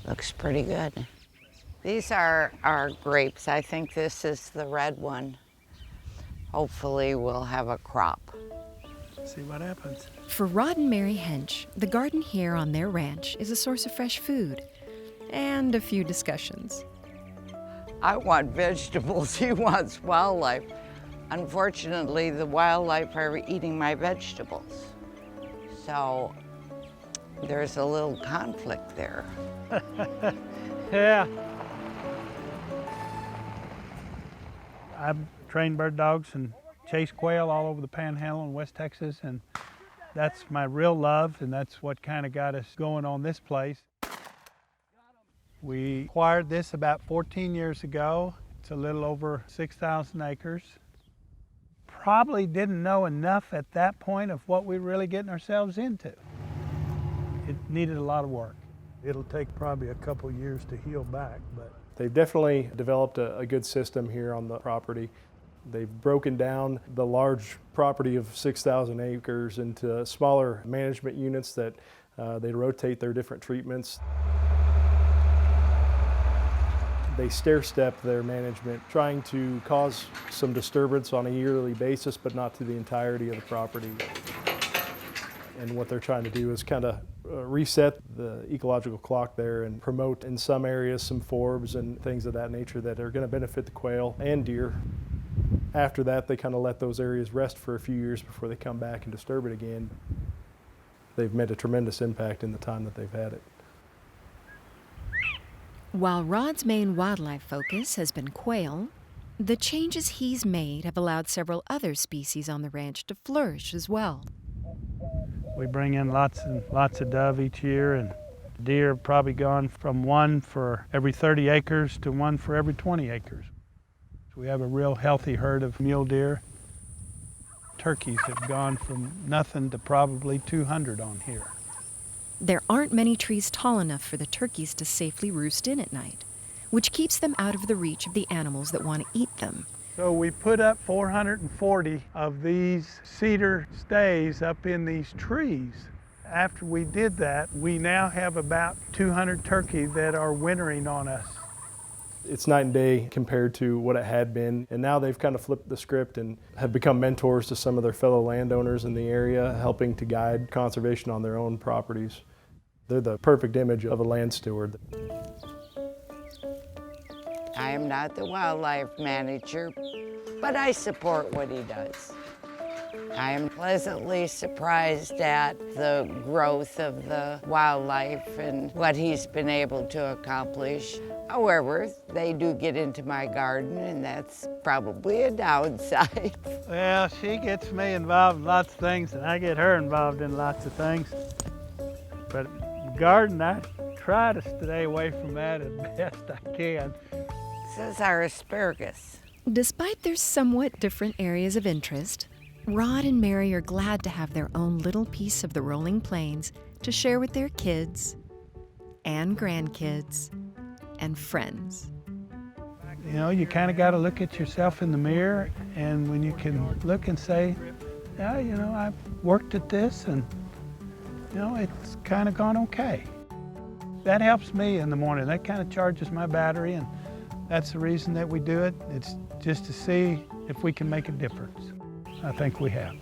Looks pretty good. These are our grapes. I think this is the red one. Hopefully we'll have a crop. See what happens. For Rod and Mary Hench, the garden here on their ranch is a source of fresh food and a few discussions. I want vegetables, he wants wildlife. Unfortunately, the wildlife are eating my vegetables. So there's a little conflict there. Yeah. I've trained bird dogs and chased quail all over the Panhandle in West Texas, and that's my real love, and that's what kind of got us going on this place. We acquired this about 14 years ago. It's a little over 6,000 acres. Probably didn't know enough at that point of what we were really getting ourselves into. It needed a lot of work. It'll take probably a couple years to heal back, but they've definitely developed a good system here on the property. They've broken down the large property of 6,000 acres into smaller management units that they rotate their different treatments. They stair-step their management, trying to cause some disturbance on a yearly basis, but not to the entirety of the property. And what they're trying to do is kind of reset the ecological clock there and promote in some areas some forbs and things of that nature that are going to benefit the quail and deer. After that, they kind of let those areas rest for a few years before they come back and disturb it again. They've made a tremendous impact in the time that they've had it. While Rod's main wildlife focus has been quail, the changes he's made have allowed several other species on the ranch to flourish as well. we bring in lots and lots of dove each year, and deer have probably gone from one for every 30 acres to one for every 20 acres. So we have a real healthy herd of mule deer. Turkeys have gone from nothing to probably 200 on here. There aren't many trees tall enough for the turkeys to safely roost in at night, which keeps them out of the reach of the animals that want to eat them. So we put up 440 of these cedar stays up in these trees. After we did that, we now have about 200 turkey that are wintering on us. It's night and day compared to what it had been, and now they've kind of flipped the script and have become mentors to some of their fellow landowners in the area, helping to guide conservation on their own properties. They're the perfect image of a land steward. I am not the wildlife manager, but I support what he does. I am pleasantly surprised at the growth of the wildlife and what he's been able to accomplish. However, they do get into my garden, and that's probably a downside. Well, she gets me involved in lots of things, and I get her involved in lots of things. But garden, I try to stay away from that as best I can. This is our asparagus. Despite their somewhat different areas of interest, Rod and Mary are glad to have their own little piece of the rolling plains to share with their kids and grandkids and friends. You know, you kind of got to look at yourself in the mirror, and when you can look and say, yeah, you know, I've worked at this, and, you know, it's kind of gone okay. That helps me in the morning. That kind of charges my battery, and that's the reason that we do it. It's just to see if we can make a difference. I think we have.